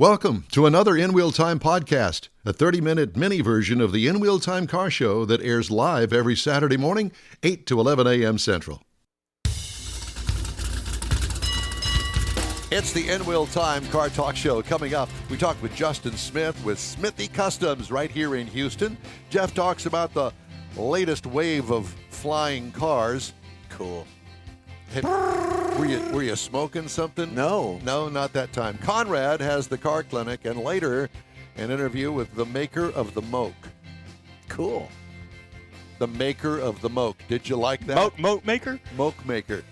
Welcome to another In Wheel Time podcast, a 30-minute mini version of the In Wheel Time car show that airs live every Saturday morning, 8 to 11 a.m. Central. It's the In Wheel Time car talk show. Coming up, we talk with Justin Smith with Smithy Customs right here in Houston. Jeff talks about the latest wave of flying cars. Cool. Were you smoking something? No. No, not that time. Conrad has the car clinic, and later, an interview with the maker of the Moke. Cool. The maker of the Moke. Did you like that? Moke maker? Moke maker.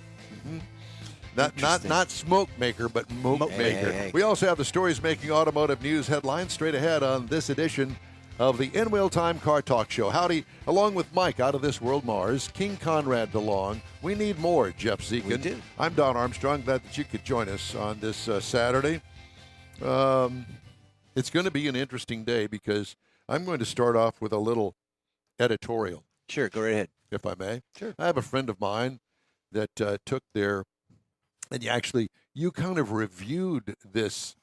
Mm-hmm. Not smoke maker, but moke maker. Hey. We also have the stories making automotive news headlines straight ahead on this edition of the In Wheel Time Car Talk Show. Howdy, along with Mike out of this world Mars, King Conrad DeLong. We need more, Jeff Zekin. We do. I'm Don Armstrong. Glad that you could join us on this Saturday. It's going to be an interesting day because I'm going to start off with a little editorial. Sure, go right ahead. If I may. Sure. I have a friend of mine that took their, and you kind of reviewed this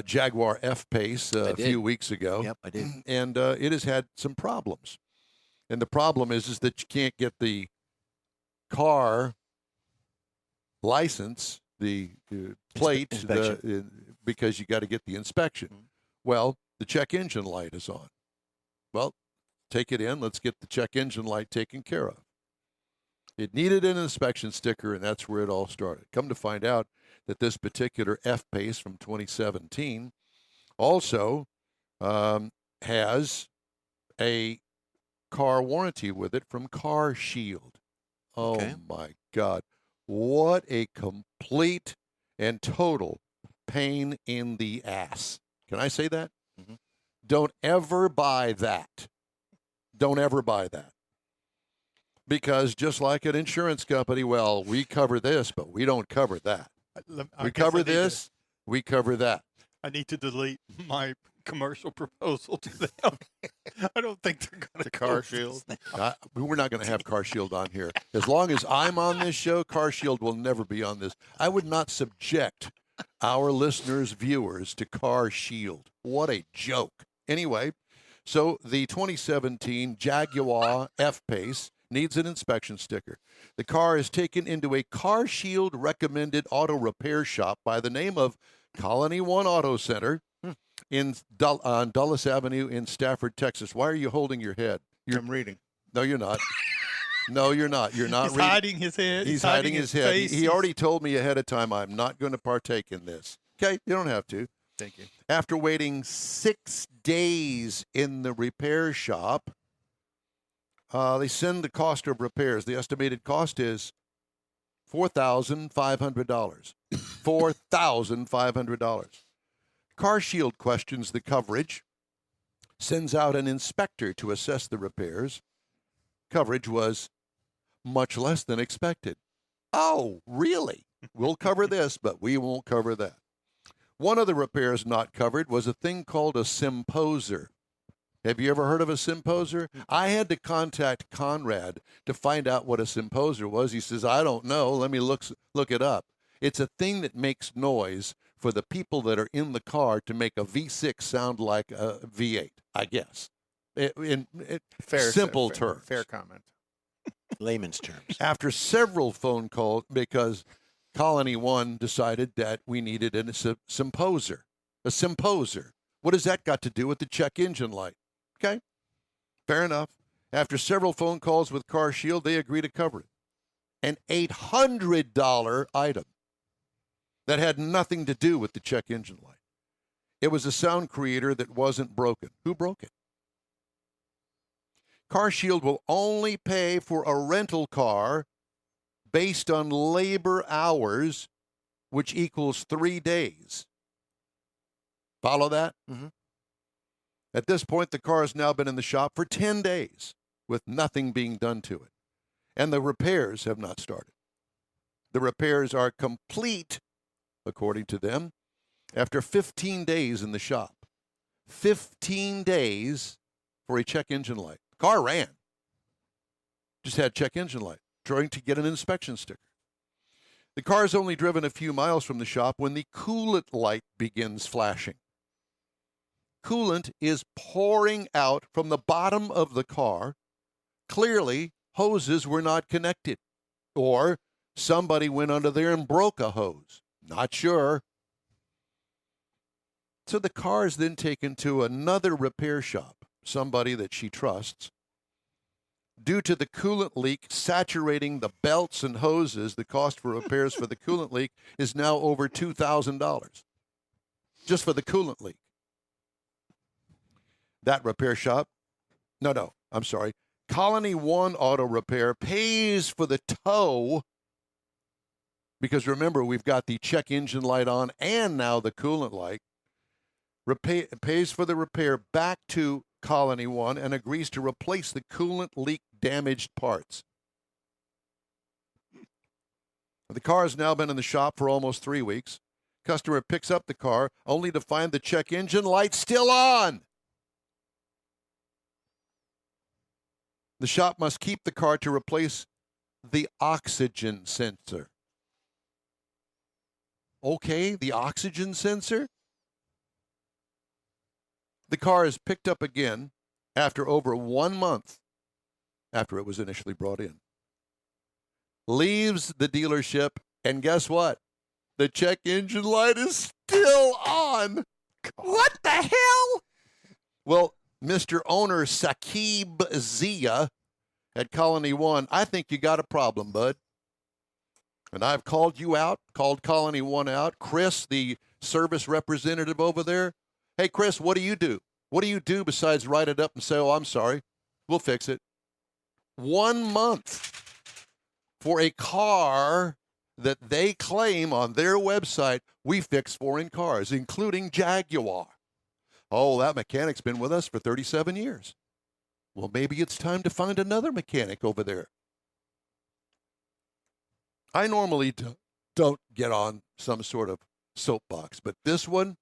Jaguar F-Pace a few weeks ago. Yep, I did. And it has had some problems. And the problem is that you can't get the car license, the plate, because you got to get the inspection. Mm-hmm. Well, the check engine light is on. Well, take it in. Let's get the check engine light taken care of. It needed an inspection sticker, and that's where it all started. Come to find out that this particular F-Pace from 2017 also has a car warranty with it from Car Shield. Oh, my God. What a complete and total pain in the ass. Can I say that? Mm-hmm. Don't ever buy that. Don't ever buy that. Because just like an insurance company, well, we cover this, but we don't cover that. We cover this, we cover that. I need to delete my commercial proposal to them. I don't think they're going to Car Shield. We're not going to have Car Shield on here. As long as I'm on this show, Car Shield will never be on this. I would not subject our listeners, viewers, to Car Shield. What a joke. Anyway, so the 2017 Jaguar F-Pace needs an inspection sticker. The car is taken into a Car Shield recommended auto repair shop by the name of Colony One Auto Center on Dulles Avenue in Stafford, Texas. Why are you holding your head? I'm reading. No, you're not. No, you're not. You're not He's reading. hiding his head. He's hiding his head. face. He already told me ahead of time I'm not going to partake in this. Okay, you don't have to. Thank you. After waiting 6 days in the repair shop, they send the cost of repairs. The estimated cost is $4,500. $4,500. Car Shield questions the coverage, sends out an inspector to assess the repairs. Coverage was much less than expected. Oh, really? We'll cover this, but we won't cover that. One of the repairs not covered was a thing called a Simposer. Have you ever heard of a Simposer? I had to contact Conrad to find out what a Simposer was. He says, I don't know. Let me look it up. It's a thing that makes noise for the people that are in the car to make a V6 sound like a V8, I guess. In simple terms. Fair comment. Layman's terms. After several phone calls, because Colony One decided that we needed a Simposer. A Simposer. What has that got to do with the check engine light? Okay, fair enough. After several phone calls with Car Shield, they agree to cover it. An $800 item that had nothing to do with the check engine light. It was a sound creator that wasn't broken. Who broke it? Car Shield will only pay for a rental car based on labor hours, which equals 3 days. Follow that? Mm-hmm. At this point, the car has now been in the shop for 10 days with nothing being done to it. And the repairs have not started. The repairs are complete, according to them, after 15 days in the shop. 15 days for a check engine light. Car ran. Just had check engine light, trying to get an inspection sticker. The car is only driven a few miles from the shop when the coolant light begins flashing. coolant is pouring out from the bottom of the car. Clearly, hoses were not connected, or somebody went under there and broke a hose. Not sure. So the car is then taken to another repair shop, somebody that she trusts. Due to the coolant leak saturating the belts and hoses, the cost for repairs for the coolant leak is now over $2,000, just for the coolant leak. That repair shop, I'm sorry, Colony One Auto Repair pays for the tow, because remember, we've got the check engine light on and now the coolant light. Pays for the repair back to Colony One and agrees to replace the coolant leak damaged parts. The car has now been in the shop for almost 3 weeks. Customer picks up the car only to find the check engine light still on. The shop must keep the car to replace the oxygen sensor. Okay, the oxygen sensor? The car is picked up again after over 1 month after it was initially brought in. Leaves the dealership, and guess what? The check engine light is still on. God. What the hell? Well, Mr. Owner Saqib Zia at Colony One, I think you got a problem, bud. And I've called you out, called Colony One out. Chris, the service representative over there. Hey, Chris, what do you do? What do you do besides write it up and say, oh, I'm sorry, we'll fix it? 1 month for a car that they claim on their website we fix foreign cars, including Jaguar. Oh, that mechanic's been with us for 37 years. Well, maybe it's time to find another mechanic over there. I normally don't get on some sort of soapbox, but this one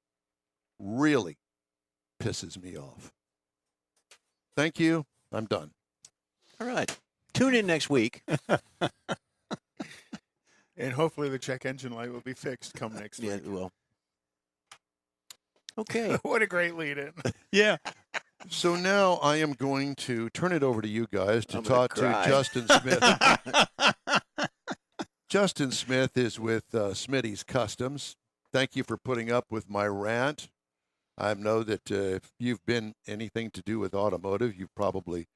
really pisses me off. Thank you. I'm done. All right. Tune in next week. And hopefully the check engine light will be fixed come next week. Yeah, it will. Okay. What a great lead-in. Yeah. So now I am going to turn it over to you guys to I'm gonna talk to cry. Justin Smith. Justin Smith is with Smithy Customs. Thank you for putting up with my rant. I know that if you've been anything to do with automotive, you've probably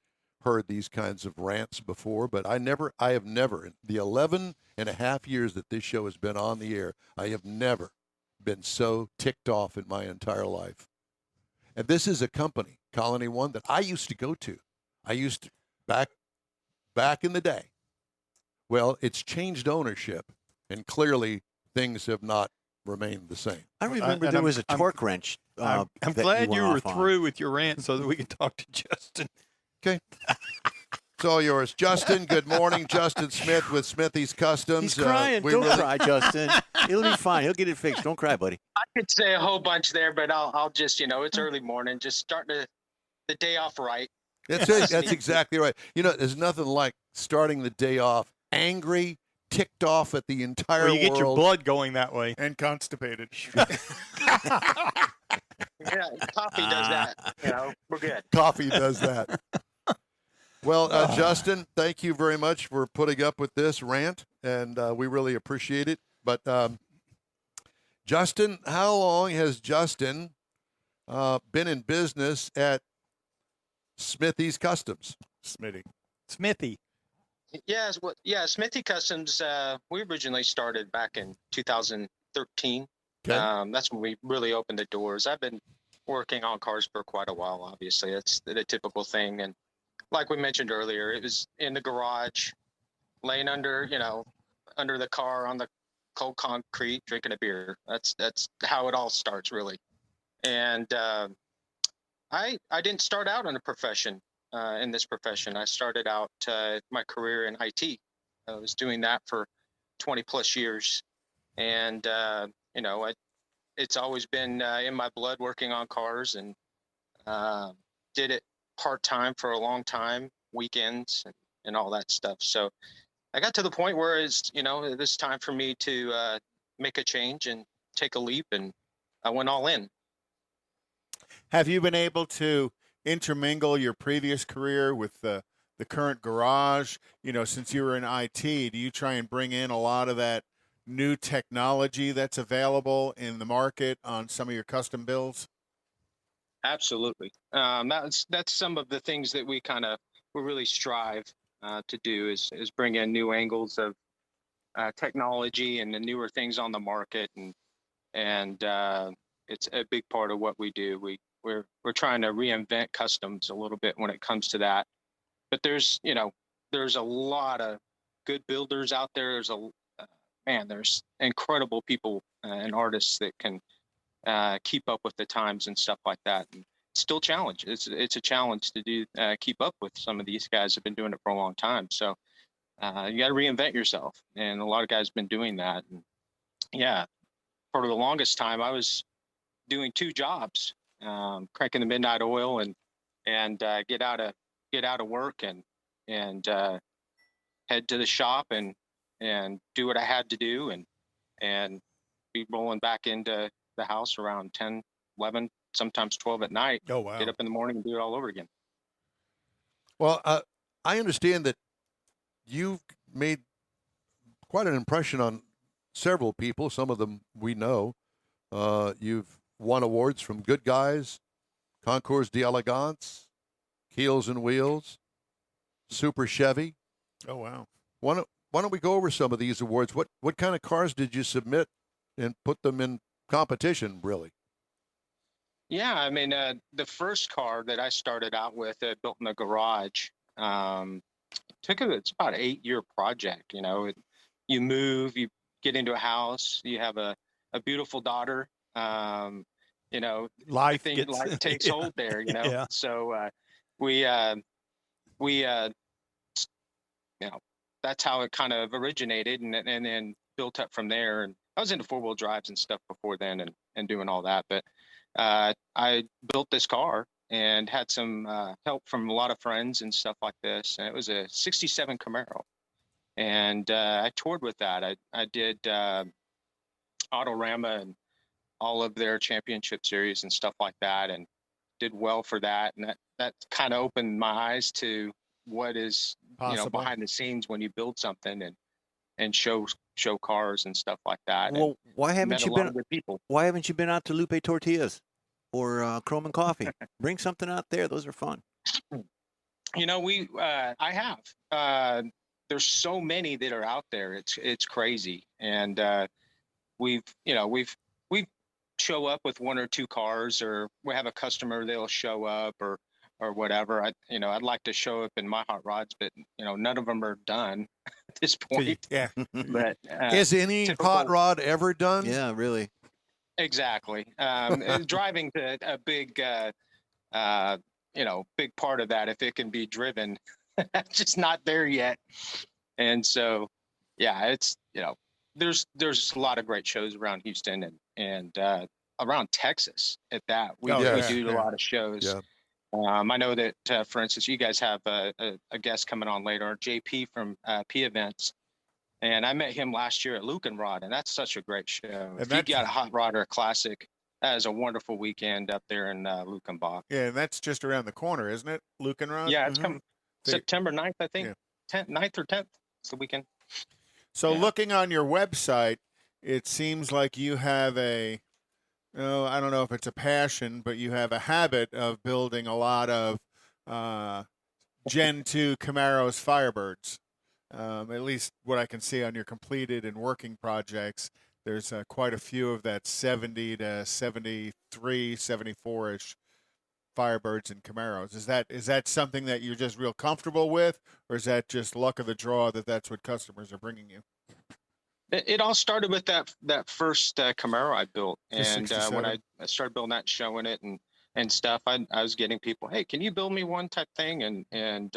heard these kinds of rants before, but I have never, in the 11 and a half years that this show has been on the air, I have never been so ticked off in my entire life. And this is a company, Colony One, that I used to go to. I used to, back in the day. Well, it's changed ownership, and clearly things have not remained the same. I remember And there I'm- was a I'm- torque wrench. I'm that glad went you were off on. through with your rant so that we can talk to Justin. Okay. It's all yours. Justin, good morning. Justin Smith with Smithy's Customs. He's crying. We Don't really- cry, Justin. It'll be fine. He'll get it fixed. Don't cry, buddy. I could say a whole bunch there, but I'll just, it's early morning. Just starting the day off right. That's exactly right. There's nothing like starting the day off angry, ticked off at the entire Or you get your world. blood going that way. And constipated. Yeah, coffee does that. We're good. Coffee does that. Well, Justin, thank you very much for putting up with this rant, and we really appreciate it. But, Justin, how long has Justin been in business at Smithy's Customs? Smithy. Smithy Customs, we originally started back in 2013. Okay. That's when we really opened the doors. I've been working on cars for quite a while, obviously. That's the typical thing. And like we mentioned earlier, it was in the garage, laying under the car on the cold concrete, drinking a beer. That's how it all starts, really. And I didn't start out in in this profession. I started out my career in IT. I was doing that for 20 plus years. And, it's always been in my blood working on cars, and did it part-time for a long time, weekends and all that stuff. So I got to the point where it's, it was time for me to make a change and take a leap, and I went all in. Have you been able to intermingle your previous career with the current garage? You know, since you were in IT, do you try and bring in a lot of that new technology that's available in the market on some of your custom builds? Absolutely. That's some of the things that we really strive to do is bring in new angles of technology and the newer things on the market, and it's a big part of what we do. We're trying to reinvent customs a little bit when it comes to that. But there's a lot of good builders out there. There's incredible people and artists that can keep up with the times and stuff like that. And it's still a challenge. It's a challenge to do keep up with some of these guys have been doing it for a long time. So you got to reinvent yourself, and a lot of guys have been doing that. And yeah, for the longest time, I was doing two jobs, cranking the midnight oil and get out of work and head to the shop and do what I had to do and be rolling back into the house around 10, 11, sometimes 12 at night. Oh, wow. Get up in the morning and do it all over again. Well, I understand that you've made quite an impression on several people. Some of them we know. You've won awards from Good Guys, Concours d'Elegance, Keels and Wheels, Super Chevy. Oh, wow. Why don't we go over some of these awards? What kind of cars did you submit and put them in competition, really? Yeah, I mean, the first car that I started out with, built in the garage, it's about an 8-year project. You know, you move, you get into a house, you have a beautiful daughter. You know, Life takes hold there. You know, Yeah. so we you know, that's how it kind of originated and then built up from there. And I was into 4-wheel drives and stuff before then and doing all that. But I built this car and had some help from a lot of friends and stuff like this. And it was a 67 Camaro. And I toured with that. I did Autorama and all of their championship series and stuff like that, and did well for that. And that kind of opened my eyes to what is Possible. behind the scenes when you build something and show cars and stuff like that. Well, why haven't met you a lot been? of good people. Why haven't you been out to Lupe Tortillas or Chrome and Coffee? Bring something out there. Those are fun. You know, I have. There's so many that are out there. It's crazy, and we've show up with 1 or 2 cars, or we have a customer, they'll show up or whatever. I'd like to show up in my hot rods, but none of them are done at this point. Yeah. But Is any hot rod ever done? Yeah, really. exactly. Driving to a big big part of that, if it can be driven, just not there yet. And so yeah, it's there's a lot of great shows around Houston and around Texas at that. We do a lot of shows. Yeah. I know that, for instance, you guys have a guest coming on later, JP from P Events, and I met him last year at Luke and Rod, and that's such a great show. If you got a hot rod or a classic, that is a wonderful weekend up there in Luke and Bach. Yeah, and that's just around the corner, isn't it? Luke and Rod? Yeah, it's coming September 9th, I think. Yeah. 9th or 10th. It's the weekend. So looking on your website, it seems like you have I don't know if it's a passion, but you have a habit of building a lot of Gen 2 Camaros Firebirds. At least what I can see on your completed and working projects, there's quite a few of that 70 to 73, 74-ish Firebirds and Camaros. Is that something that you're just real comfortable with, or is that just luck of the draw that that's what customers are bringing you? It all started with that first Camaro I built, and when I started building that, showing it and stuff, I was getting people, hey, can you build me one type thing, and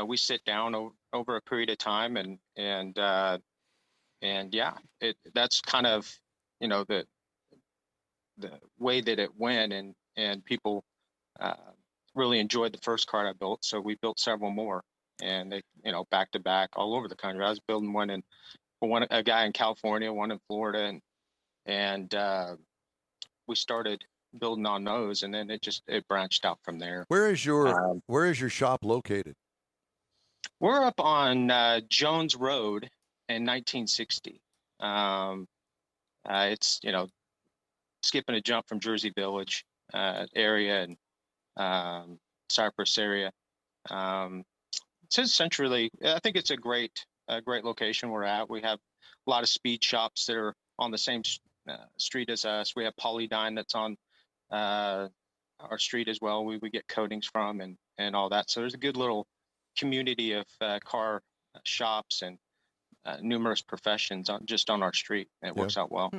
we sit down over a period of time, and yeah, that's kind of the way that it went, and people really enjoyed the first car I built, so we built several more, and they back to back all over the country. I was building one for a guy in California, one in Florida, and we started building on those, and then it branched out from there. Where is your shop located? We're up on Jones Road in 1960. It's skipping a jump from Jersey Village area and Cypress area. It's essentially, I think it's a great location we're at. We have a lot of speed shops that are on the same street as us. We have Polydyne that's on our street as well. We get coatings from and all that. So there's a good little community of car shops and numerous professions just on our street. It works out well.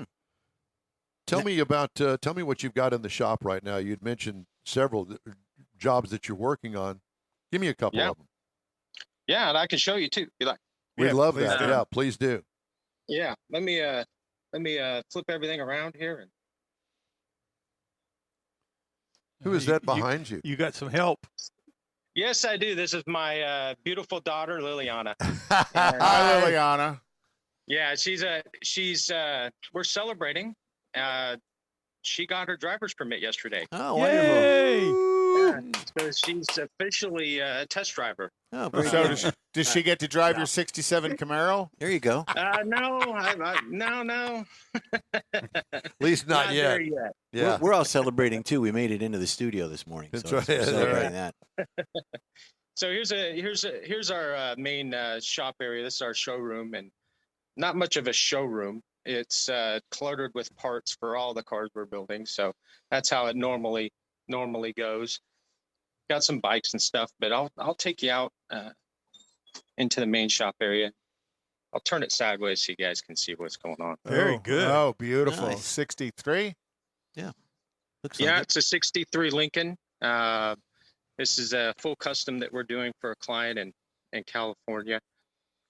Tell me what you've got in the shop right now. You'd mentioned several jobs that you're working on. Give me a couple of them. Yeah, and I can show you too. If you like. We'd love please that. do. Yeah, please do. Yeah, let me flip everything around here. And Who is that behind you? You got some help. yes, I do. This is my beautiful daughter, Liliana. Hi, Liliana. Yeah, we're celebrating. She got her driver's permit yesterday. Oh, wonderful. Yay! So she's officially a test driver. Oh, very So good. does she get to drive your '67 Camaro? There you go. No. At least not yet. there yet. Yeah. We're all celebrating too. We made it into the studio this morning. That's so right. we're That's celebrating right. that. So here's our main shop area. This is our showroom, and not much of a showroom. It's cluttered with parts for all the cars we're building. So that's how it normally goes. Got some bikes and stuff, but I'll take you out into the main shop area. I'll turn it sideways so you guys can see what's going on. Very good. Oh, beautiful. Nice. 63. Looks Yeah, like it's a 63 Lincoln. This is a full custom that we're doing for a client in California.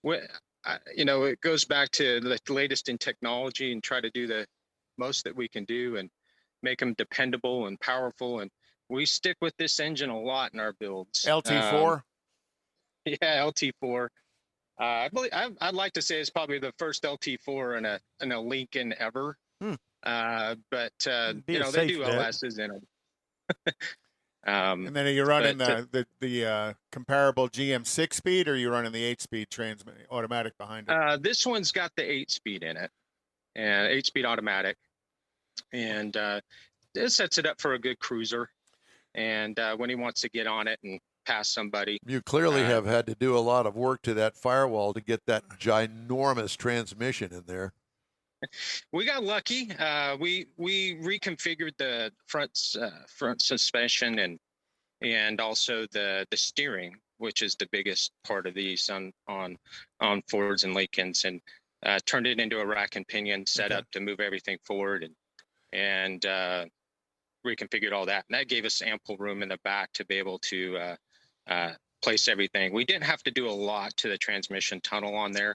It goes back to the latest in technology and try to do the most that we can do and make them dependable and powerful. And we stick with this engine a lot in our builds. LT4. Yeah, LT4. I believe I'd like to say it's probably the first LT4 in a Lincoln ever. But Be a they safe do bet. LSs in them. And then are you running but, the comparable GM 6-speed, or are you running the 8-speed automatic behind it? This one's got the 8-speed in it, and 8-speed automatic, and it sets it up for a good cruiser. And when he wants to get on it and pass somebody, You clearly have had to do a lot of work to that firewall to get that ginormous transmission in there. we got lucky. We reconfigured the front suspension and also the steering, which is the biggest part of these on Fords and Lincolns, and turned it into a rack and pinion setup to move everything forward and reconfigured all that. And that gave us ample room in the back to be able to place everything. We didn't have to do a lot to the transmission tunnel on there.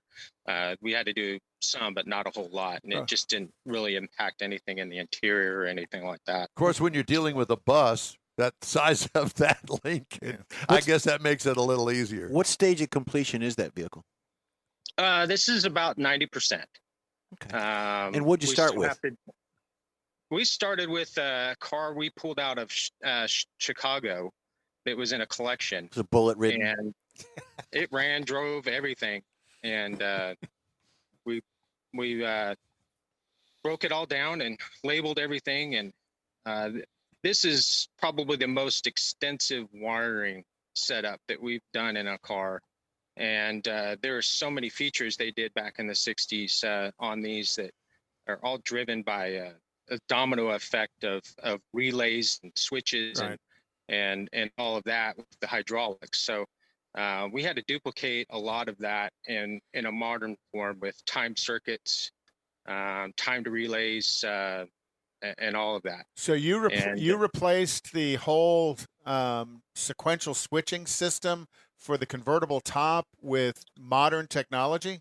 We had to do some, but not a whole lot. And it just didn't really impact anything in the interior or anything like that. Of course, when you're dealing with a bus that size of that Lincoln, I guess that makes it a little easier. what stage of completion is that vehicle? This is about 90%. Okay. And what'd you start with? We started with a car we pulled out of Chicago that was in a collection. It's a bullet ridden. And it ran, drove, everything. And we broke it all down and labeled everything. And this is probably the most extensive wiring setup that we've done in a car. And there are so many features they did back in the 60s on these that are all driven by a domino effect of relays and switches and all of that with the hydraulics. So we had to duplicate a lot of that in a modern form with timed circuits, timed relays, and all of that. So you replaced the whole sequential switching system for the convertible top with modern technology?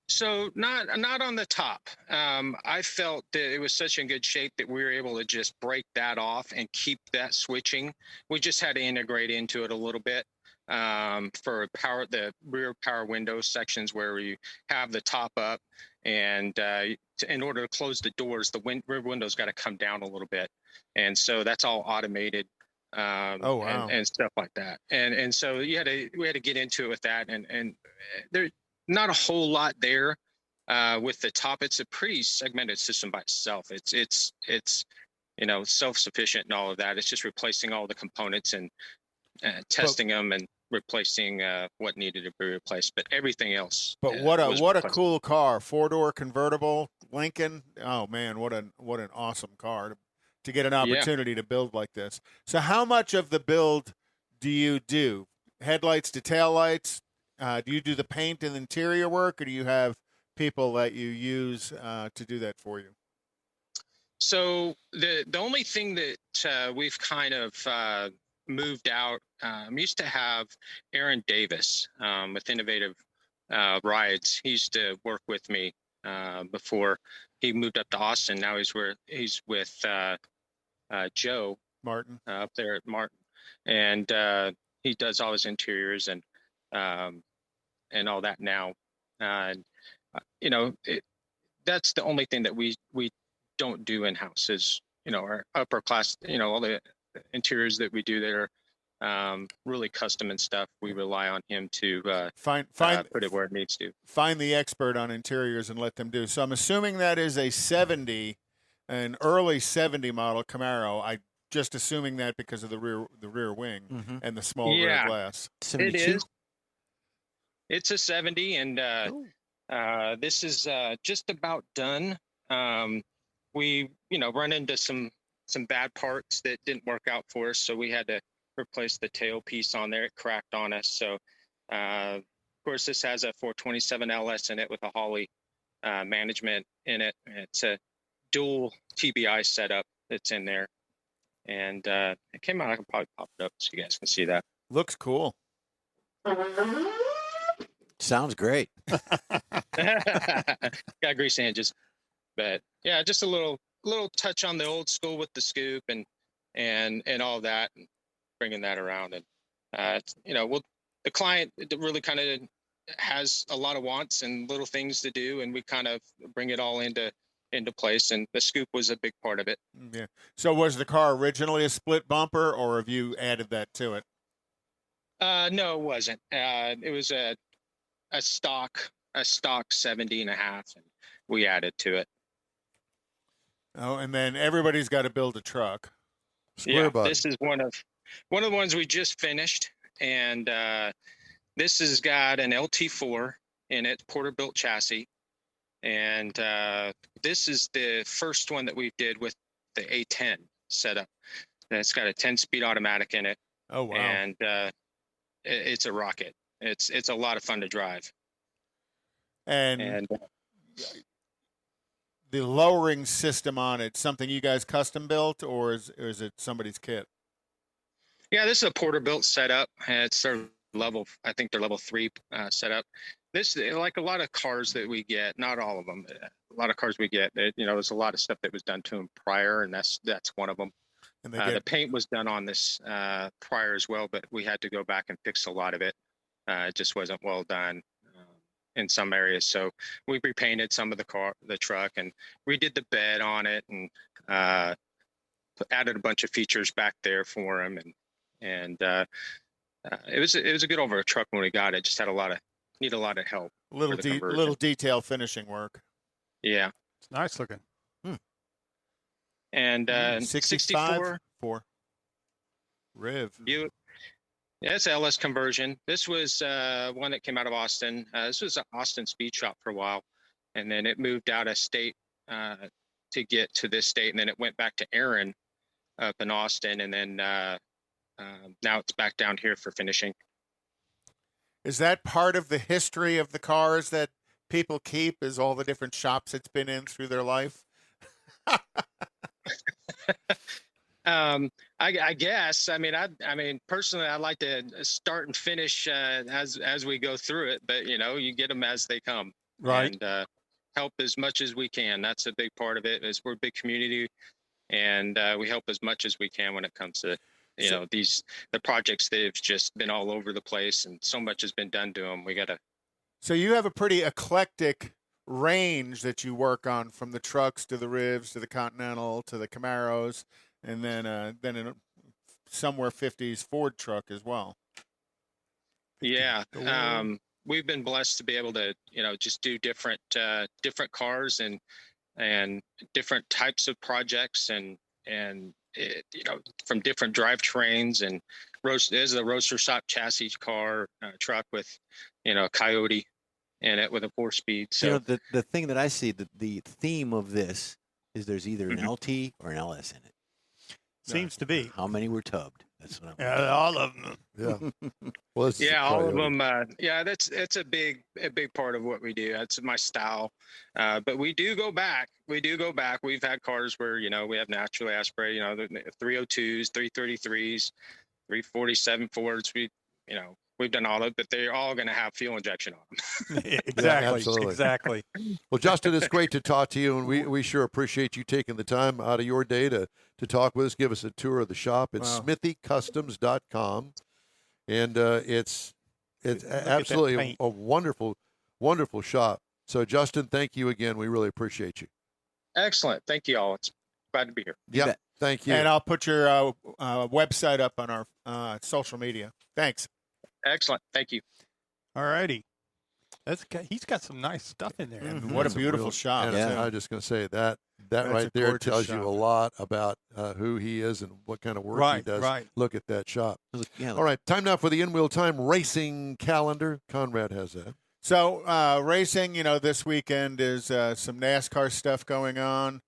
So not on the top. I felt that it was such in good shape that we were able to just break that off and keep that switching. We just had to integrate into it a little bit for the rear power window sections where you have the top up and in order to close the doors, the rear window's got to come down a little bit, and so that's all automated. Oh, wow. And stuff like that, and so we had to get into it with that, and there's not a whole lot there with the top. It's a pretty segmented system by itself. It's self-sufficient and all of that. It's just replacing all the components and testing them and replacing what needed to be replaced, but everything else. But what a cool car! 4-door convertible Lincoln. Oh man, what an awesome car to get an opportunity to build like this. So how much of the build do you do? Headlights to taillights? Do you do the paint and interior work, or do you have people that you use to do that for you? So the only thing that we've kind of moved out, used to have Aaron Davis with Innovative Rides. He used to work with me before he moved up to Austin. Now he's with Joe Martin up there at Martin, and he does all his interiors and all that now. That's the only thing that we don't do in house is our upper class. All the interiors that we do that are really custom and stuff. We rely on him to find put it where it needs to. Find the expert on interiors and let them do. So I'm assuming that is an early 70 model Camaro. I just assuming that because of the rear wing and the small rear glass. 72? It is. It's a 70, and this is just about done. We run into some bad parts that didn't work out for us, so we had to replace the tailpiece on there. It cracked on us. So of course this has a 427 LS in it with a Holley management in it. It's a dual TBI setup that's in there, and it came out. I can probably pop it up so you guys can see that. Looks cool. Sounds great. Got grease hinges, but yeah, just a little touch on the old school with the scoop and all that, and bringing that around. And the client really kind of has a lot of wants and little things to do, and we kind of bring it all into place. And the scoop was a big part of it. Yeah. So was the car originally a split bumper, or have you added that to it? No, it wasn't. It was a stock 70 and a half, and we added to it. Oh, and then everybody's got to build a truck. This is one of the ones we just finished, and this has got an LT4 in it, Porter-built chassis, and this is the first one that we did with the A10 setup. And it's got a 10-speed automatic in it. Oh wow! And it's a rocket. It's a lot of fun to drive. And the lowering system on it, something you guys custom built, or is it somebody's kit? Yeah, this is a Porter-built setup. It's their level, I think they're level 3 setup. This, like a lot of cars that we get, not all of them, a lot of cars we get, there's a lot of stuff that was done to them prior, and that's one of them. And the paint was done on this prior as well, but we had to go back and fix a lot of it. It just wasn't well done in some areas, so we repainted some of the truck, and redid the bed on it, and added a bunch of features back there for him, and it was a good over truck when we got it. Just had need a lot of help. Little detail finishing work. Yeah, it's nice looking. And 64 4 Riv. Yeah, it's an LS conversion. This was one that came out of Austin. This was an Austin speed shop for a while, and then it moved out of state to get to this state, and then it went back to Aaron up in Austin, and then now it's back down here for finishing. Is that part of the history of the cars that people keep? Is all the different shops it's been in through their life? I guess. I mean, personally, I like to start and finish as we go through it. But you get them as they come, right? And help as much as we can. That's a big part of it. Is we're a big community, and we help as much as we can when it comes to the projects. They've just been all over the place, and so much has been done to them. We gotta. So you have a pretty eclectic range that you work on, from the trucks to the Rivs to the Continental to the Camaros, and then in somewhere 50s Ford truck as well. Yeah. We've been blessed to be able to, just do different cars and different types of projects and from different drivetrains, and there's a roadster shop chassis truck with, a Coyote in it with a 4-speed. So the thing that I see, the theme of this is there's either an LT or an LS in it. Seems to be. How many were tubbed? That's what I'm. Yeah, all of them. Yeah. Well, all of them. That's a big part of what we do. That's my style. But we do go back. We've had cars where, we have naturally aspirated, the 302s, 333s, 347 Fords. We've done all of it, but they're all going to have fuel injection on them. Exactly. absolutely. Exactly. Well, Justin, it's great to talk to you, and we sure appreciate you taking the time out of your day to talk with us, give us a tour of the shop. It's smithycustoms.com, and it's absolutely a wonderful, wonderful shop. So, Justin, thank you again. We really appreciate you. Excellent. Thank you all. It's glad to be here. Yeah, thank you. And I'll put your website up on our social media. Thanks. Excellent. Thank you. All righty. He's got some nice stuff in there. Mm-hmm. What a beautiful shop. And I was just going to say that right there tells you a lot about who he is and what kind of work he does. Right. Look at that shop. Yeah. All right, time now for the In-Wheel Time racing calendar. Conrad has that. So racing, this weekend is some NASCAR stuff going on.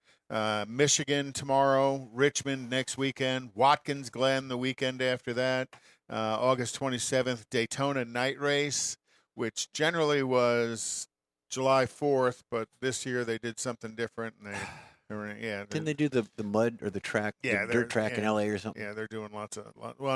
Michigan tomorrow, Richmond next weekend, Watkins Glen the weekend after that. August 27th, Daytona night race, which generally was July 4th, but this year they did something different. And Didn't they do the mud or the track, the dirt track in LA or something? Yeah, they're doing well,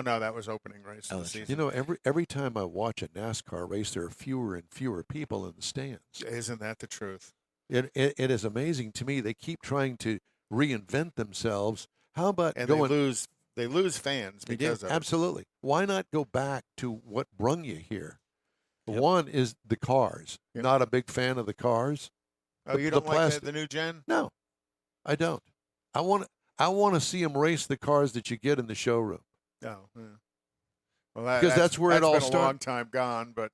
no, that was opening race of the season. Every time I watch a NASCAR race, there are fewer and fewer people in the stands. Isn't that the truth? It is amazing to me. They keep trying to reinvent themselves. How about They lose fans because of it. Absolutely. Why not go back to what brung you here? One is the cars. Yep. Not a big fan of the cars. Oh, you don't like the new gen? No, I don't. I want to see them race the cars that you get in the showroom. Oh, yeah. Well, because that's where it all been started. A long time gone, but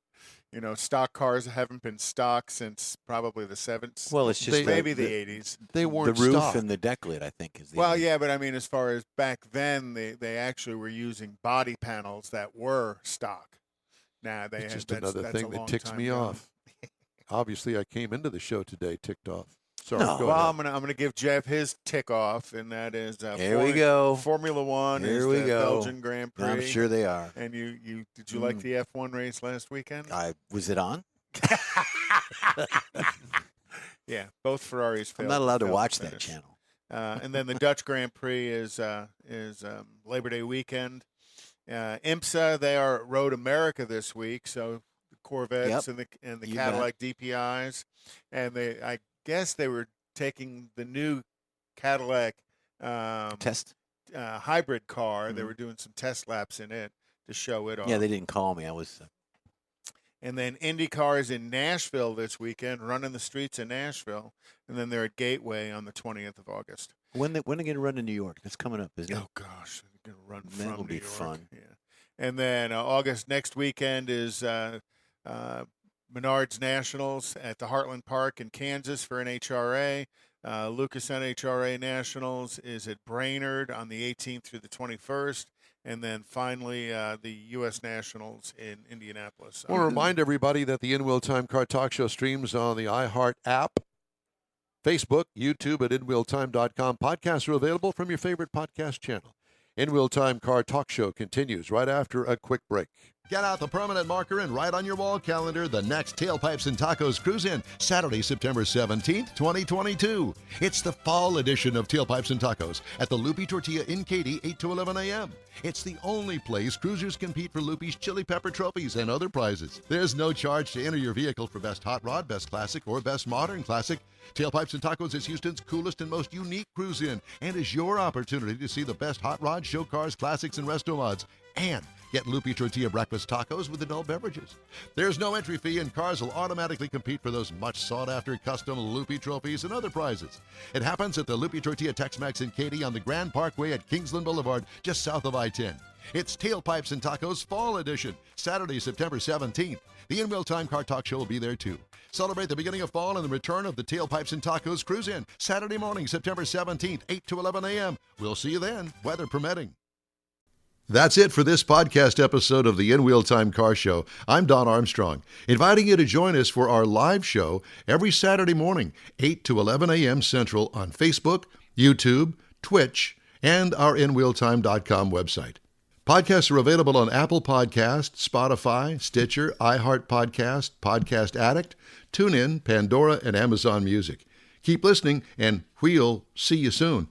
stock cars haven't been stock since probably the 70s. Well, it's just maybe the 80s. They weren't the roof stock. and the deck lid, I think, is the. Well, yeah, but I mean, as far as back then, they actually were using body panels that were stock. Now it's just another thing that ticks me off. Obviously, I came into the show today ticked off. Sorry. No. Go Well, ahead. I'm gonna give Jeff his tick off, and that is Here we go. Formula One. Here is we the go. Belgian Grand Prix. I'm sure they are. And you did you like the F1 race last weekend? Was it on? Yeah, both Ferraris failed. I'm not allowed to failed watch finish. that channel. And then the Dutch Grand Prix is Labor Day weekend. IMSA, they are at Road America this week, so the Corvettes and the Cadillac DPIs, and I guess they were taking the new Cadillac Test hybrid car. They were doing some test laps in it to show it off. Yeah, they didn't call me. I was. And then IndyCar's in Nashville this weekend, running the streets in Nashville, and then they're at Gateway on the 20th of August. When are they going to run in New York? That's coming up, isn't it? Oh gosh, they're going to run That from will New be York. fun. Yeah, and then August next weekend is Menards Nationals at the Heartland Park in Kansas for NHRA. Lucas NHRA Nationals is at Brainerd on the 18th through the 21st. And then finally, the U.S. Nationals in Indianapolis. I want to remind everybody that the In-Wheel Time Car Talk Show streams on the iHeart app, Facebook, YouTube at InWheelTime.com. Podcasts are available from your favorite podcast channel. In-Wheel Time Car Talk Show continues right after a quick break. Get out the permanent marker and write on your wall calendar the next Tailpipes and Tacos Cruise In, Saturday, September 17th, 2022. It's the fall edition of Tailpipes and Tacos at the Loopy Tortilla in Katy, 8 to 11 a.m. It's the only place cruisers compete for Loopy's Chili Pepper trophies and other prizes. There's no charge to enter your vehicle for Best Hot Rod, Best Classic, or Best Modern Classic. Tailpipes and Tacos is Houston's coolest and most unique cruise in and is your opportunity to see the best hot rod, show cars, classics, and resto mods And get Loopy Tortilla breakfast tacos with adult beverages. There's no entry fee, and cars will automatically compete for those much sought-after custom Loopy trophies and other prizes. It happens at the Loopy Tortilla Tex-Mex in Katy on the Grand Parkway at Kingsland Boulevard, just south of I-10. It's Tailpipes and Tacos Fall Edition, Saturday, September 17th. The In Real Time Car Talk Show will be there too. Celebrate the beginning of fall and the return of the Tailpipes and Tacos Cruise-In, Saturday morning, September 17th, 8 to 11 a.m. We'll see you then, weather permitting. That's it for this podcast episode of the In Wheel Time Car Show. I'm Don Armstrong, inviting you to join us for our live show every Saturday morning, 8 to 11 a.m. Central on Facebook, YouTube, Twitch, and our InWheelTime.com website. Podcasts are available on Apple Podcasts, Spotify, Stitcher, iHeart Podcast, Podcast Addict, TuneIn, Pandora, and Amazon Music. Keep listening, and we'll see you soon.